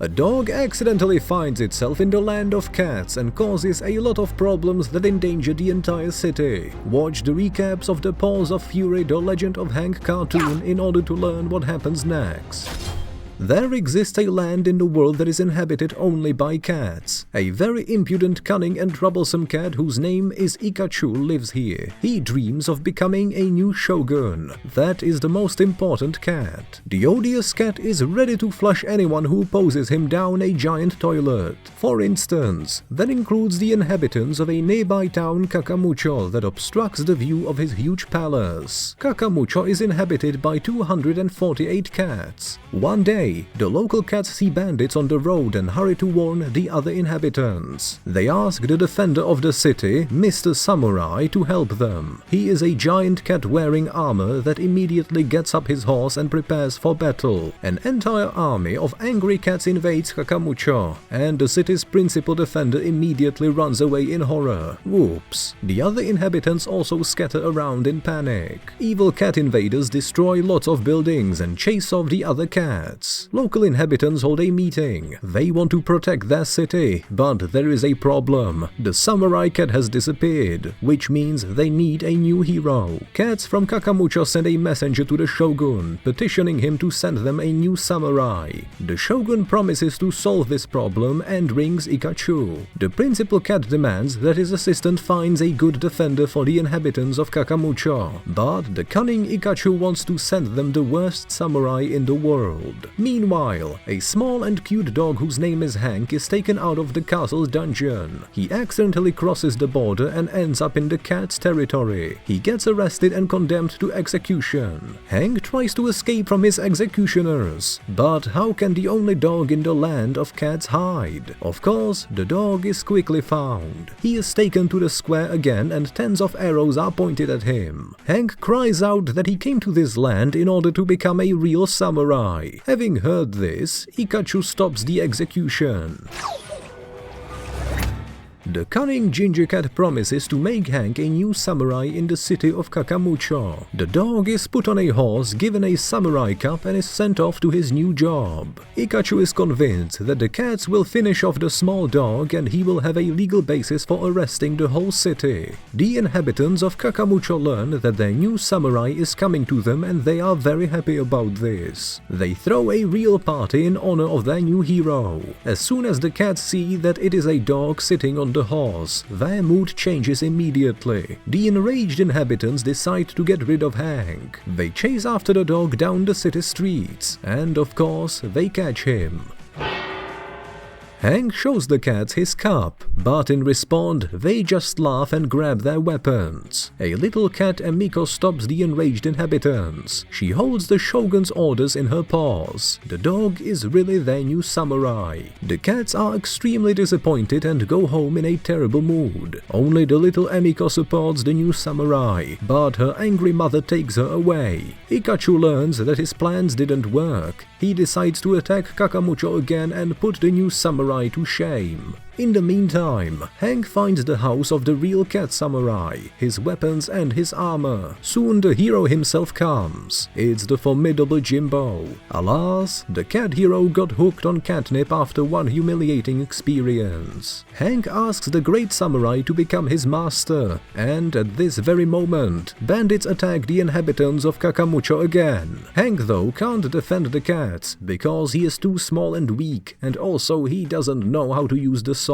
A dog accidentally finds itself in the land of cats and causes a lot of problems that endanger the entire city. Watch the recaps of the Paws of Fury: The Legend of Hank cartoon in order to learn what happens next. There exists a land in the world that is inhabited only by cats. A very impudent, cunning and troublesome cat whose name is Ikachu lives here. He dreams of becoming a new shogun. That is the most important cat. The odious cat is ready to flush anyone who opposes him down a giant toilet. For instance, that includes the inhabitants of a nearby town, Kakamucho, that obstructs the view of his huge palace. Kakamucho is inhabited by 248 cats. One day, the local cats see bandits on the road and hurry to warn the other inhabitants. They ask the defender of the city, Mr. Samurai, to help them. He is a giant cat wearing armor that immediately gets up his horse and prepares for battle. An entire army of angry cats invades Kakamucho, and the city's principal defender immediately runs away in horror. Whoops. The other inhabitants also scatter around in panic. Evil cat invaders destroy lots of buildings and chase off the other cats. Local inhabitants hold a meeting. They want to protect their city, but there is a problem. The samurai cat has disappeared, which means they need a new hero. Cats from Kakamucho send a messenger to the shogun, petitioning him to send them a new samurai. The shogun promises to solve this problem and rings Ikachu. The principal cat demands that his assistant finds a good defender for the inhabitants of Kakamucho, but the cunning Ikachu wants to send them the worst samurai in the world. Meanwhile, a small and cute dog whose name is Hank is taken out of the castle's dungeon. He accidentally crosses the border and ends up in the cat's territory. He gets arrested and condemned to execution. Hank tries to escape from his executioners, but how can the only dog in the land of cats hide? Of course, the dog is quickly found. He is taken to the square again and tens of arrows are pointed at him. Hank cries out that he came to this land in order to become a real samurai. Having heard this, Ikachu stops the execution. The cunning ginger cat promises to make Hank a new samurai in the city of Kakamucho. The dog is put on a horse, given a samurai cup and is sent off to his new job. Ikachu is convinced that the cats will finish off the small dog and he will have a legal basis for arresting the whole city. The inhabitants of Kakamucho learn that their new samurai is coming to them and they are very happy about this. They throw a real party in honor of their new hero. As soon as the cats see that it is a dog sitting on the horse, their mood changes immediately. The enraged inhabitants decide to get rid of Hank. They chase after the dog down the city streets, and of course, they catch him. Hank shows the cats his cup, but in response, they just laugh and grab their weapons. A little cat Emiko stops the enraged inhabitants. She holds the shogun's orders in her paws. The dog is really their new samurai. The cats are extremely disappointed and go home in a terrible mood. Only the little Emiko supports the new samurai, but her angry mother takes her away. Ikachu learns that his plans didn't work. He decides to attack Kakamucho again and put the new samurai to shame. In the meantime, Hank finds the house of the real cat samurai, his weapons and his armor. Soon the hero himself comes. It's the formidable Jimbo. Alas, the cat hero got hooked on catnip after one humiliating experience. Hank asks the great samurai to become his master, and at this very moment, bandits attack the inhabitants of Kakamucho again. Hank though can't defend the cats, because he is too small and weak, and also he doesn't know how to use the sword.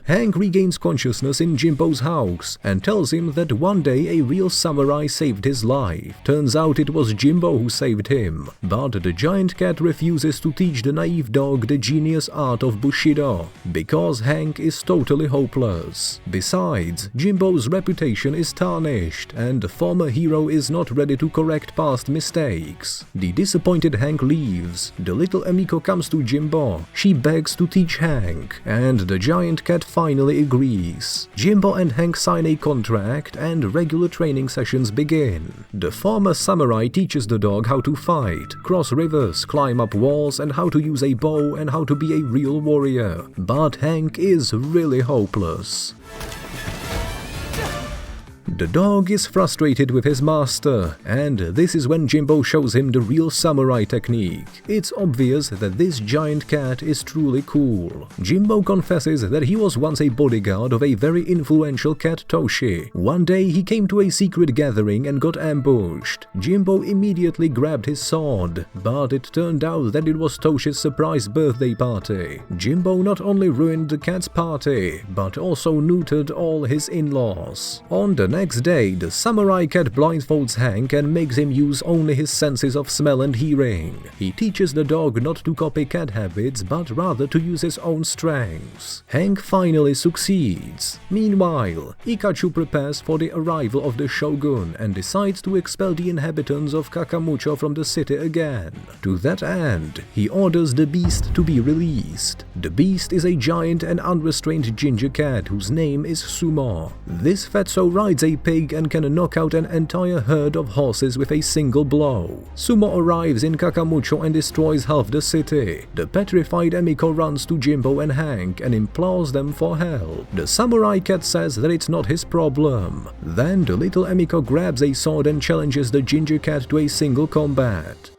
Hank regains consciousness in Jimbo's house and tells him that one day a real samurai saved his life. Turns out it was Jimbo who saved him, but the giant cat refuses to teach the naive dog the genius art of Bushido, because Hank is totally hopeless. Besides, Jimbo's reputation is tarnished, and the former hero is not ready to correct past mistakes. The disappointed Hank leaves. The little Emiko comes to Jimbo. She begs to teach Hank, and the giant cat finally agrees. Jimbo and Hank sign a contract and regular training sessions begin. The former samurai teaches the dog how to fight, cross rivers, climb up walls, and how to use a bow and how to be a real warrior. But Hank is really hopeless. The dog is frustrated with his master, and this is when Jimbo shows him the real samurai technique. It's obvious that this giant cat is truly cool. Jimbo confesses that he was once a bodyguard of a very influential cat Toshi. One day he came to a secret gathering and got ambushed. Jimbo immediately grabbed his sword, but it turned out that it was Toshi's surprise birthday party. Jimbo not only ruined the cat's party, but also neutered all his in-laws. On the next day, the samurai cat blindfolds Hank and makes him use only his senses of smell and hearing. He teaches the dog not to copy cat habits, but rather to use his own strengths. Hank finally succeeds. Meanwhile, Ikachu prepares for the arrival of the shogun and decides to expel the inhabitants of Kakamucho from the city again. To that end, he orders the beast to be released. The beast is a giant and unrestrained ginger cat whose name is Sumo. This fatso rides a pig and can knock out an entire herd of horses with a single blow. Sumo arrives in Kakamucho and destroys half the city. The petrified Emiko runs to Jimbo and Hank and implores them for help. The samurai cat says that it's not his problem. Then the little Emiko grabs a sword and challenges the ginger cat to a single combat.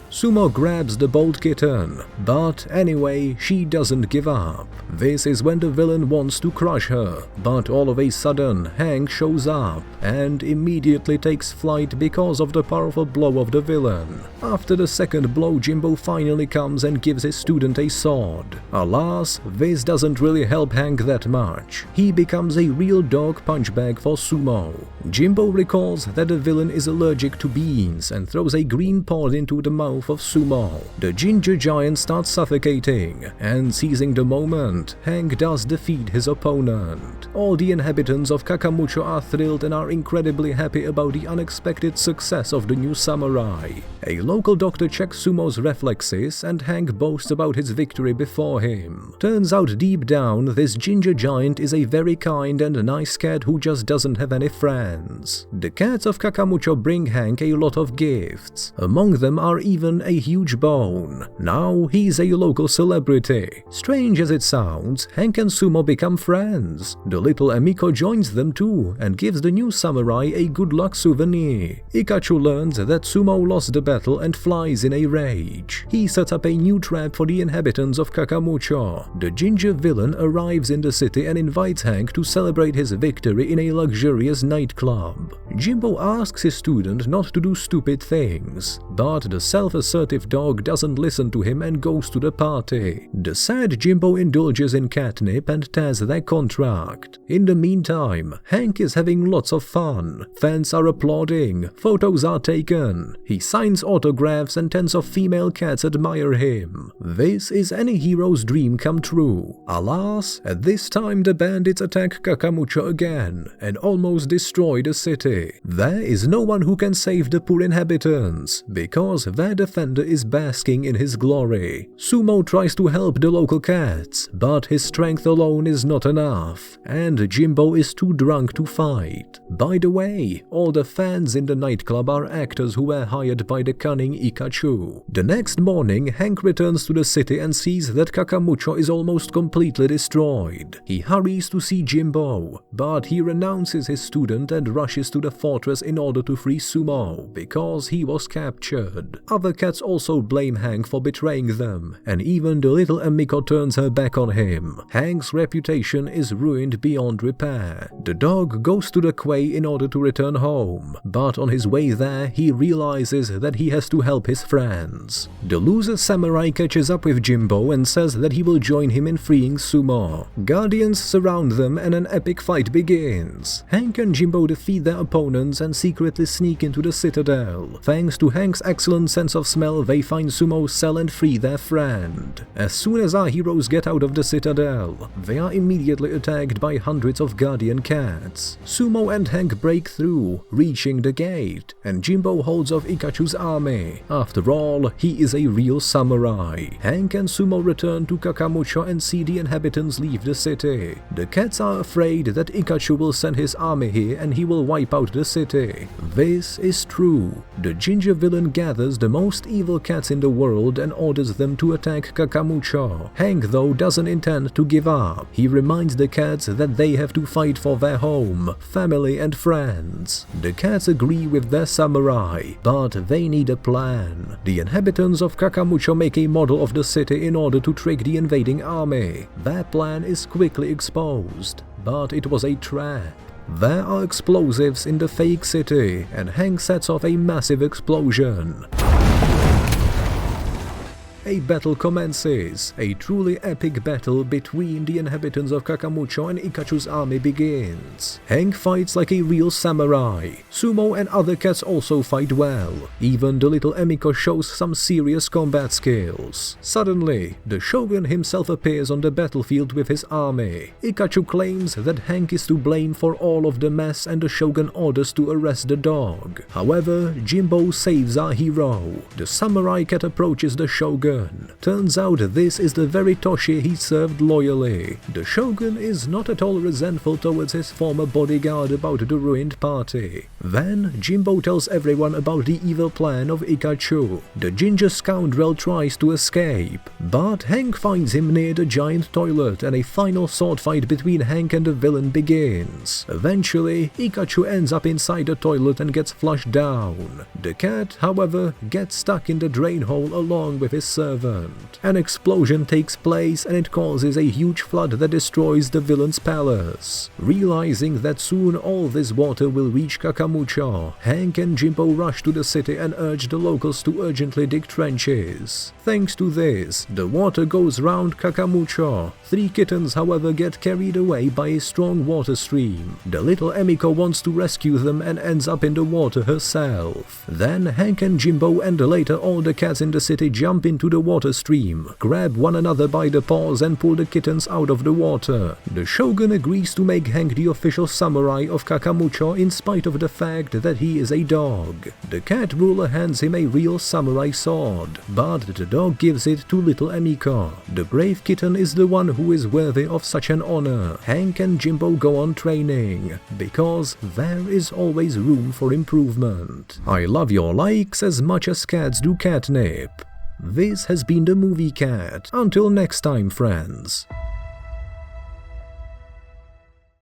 Sumo grabs the bold kitten, but anyway, she doesn't give up. This is when the villain wants to crush her, but all of a sudden Hank shows up and immediately takes flight because of the powerful blow of the villain. After the second blow, Jimbo finally comes and gives his student a sword. Alas, this doesn't really help Hank that much. He becomes a real dog punchbag for Sumo. Jimbo recalls that the villain is allergic to beans and throws a green pod into the mouth of Sumo. The ginger giant starts suffocating, and seizing the moment, Hank does defeat his opponent. All the inhabitants of Kakamucho are thrilled and are incredibly happy about the unexpected success of the new samurai. A local doctor checks Sumo's reflexes, and Hank boasts about his victory before him. Turns out deep down, this ginger giant is a very kind and nice cat who just doesn't have any friends. The cats of Kakamucho bring Hank a lot of gifts. Among them are even a huge bone. Now he's a local celebrity. Strange as it sounds, Hank and Sumo become friends. The little Emiko joins them too and gives the new samurai a good luck souvenir. Ikachu learns that Sumo lost the battle and flies in a rage. He sets up a new trap for the inhabitants of Kakamucho. The ginger villain arrives in the city and invites Hank to celebrate his victory in a luxurious nightclub. Jimbo asks his student not to do stupid things, but the self-assertive dog doesn't listen to him and goes to the party. The sad Jimbo indulges in catnip and tears their contract. In the meantime, Hank is having lots of fun. Fans are applauding, photos are taken, he signs autographs and tens of female cats admire him. This is any hero's dream come true. Alas, at this time the bandits attack Kakamucho again and almost destroy the city. There is no one who can save the poor inhabitants, because their defender is basking in his glory. Sumo tries to help the local cats, but his strength alone is not enough, and Jimbo is too drunk to fight. By the way, all the fans in the nightclub are actors who were hired by the cunning Ikachu. The next morning, Hank returns to the city and sees that Kakamucho is almost completely destroyed. He hurries to see Jimbo, but he renounces his student and rushes to the fortress in order to free Sumo, because he was captured. Other cats also blame Hank for betraying them, and even the little Emiko turns her back on him. Hank's reputation is ruined beyond repair. The dog goes to the quay in order to return home, but on his way there he realizes that he has to help his friends. The loser samurai catches up with Jimbo and says that he will join him in freeing Sumo. Guardians surround them and an epic fight begins. Hank and Jimbo defeat their opponents and secretly sneak into the citadel. Thanks to Hank's excellent sense of smell, they find Sumo's cell and free their friend. As soon as our heroes get out of the citadel, they are immediately attacked by hundreds of guardian cats. Sumo and Hank break through, reaching the gate, and Jimbo holds off Ikachu's army. After all, he is a real samurai. Hank and Sumo return to Kakamucho and see the inhabitants leave the city. The cats are afraid that Ikachu will send his army here and he will wipe out the city. This is true. The ginger villain gathers the most most evil cats in the world and orders them to attack Kakamucho. Hank, though, doesn't intend to give up. He reminds the cats that they have to fight for their home, family and friends. The cats agree with their samurai, but they need a plan. The inhabitants of Kakamucho make a model of the city in order to trick the invading army. Their plan is quickly exposed, but it was a trap. There are explosives in the fake city, and Hank sets off a massive explosion. A battle commences. A truly epic battle between the inhabitants of Kakamucho and Ikachu's army begins. Hank fights like a real samurai. Sumo and other cats also fight well. Even the little Emiko shows some serious combat skills. Suddenly, the shogun himself appears on the battlefield with his army. Ikachu claims that Hank is to blame for all of the mess and the shogun orders to arrest the dog. However, Jimbo saves our hero. The samurai cat approaches the shogun. Turns out this is the very Toshi he served loyally. The shogun is not at all resentful towards his former bodyguard about the ruined party. Then Jimbo tells everyone about the evil plan of Ikachu. The ginger scoundrel tries to escape, but Hank finds him near the giant toilet and a final sword fight between Hank and the villain begins. Eventually, Ikachu ends up inside the toilet and gets flushed down. The cat, however, gets stuck in the drain hole along with his servant. An explosion takes place and it causes a huge flood that destroys the villain's palace. Realizing that soon all this water will reach Kakamucho, Hank and Jimbo rush to the city and urge the locals to urgently dig trenches. Thanks to this, the water goes round Kakamucho. 3 kittens, however, get carried away by a strong water stream. The little Emiko wants to rescue them and ends up in the water herself. Then Hank and Jimbo and later all the cats in the city jump into the water stream, grab one another by the paws and pull the kittens out of the water. The shogun agrees to make Hank the official samurai of Kakamucho in spite of the fact that he is a dog. The cat ruler hands him a real samurai sword, but the dog gives it to little Emiko. The brave kitten is the one who is worthy of such an honor. Hank and Jimbo go on training, because there is always room for improvement. I love your likes as much as cats do catnip. This has been the Movie Cat. Until next time, friends.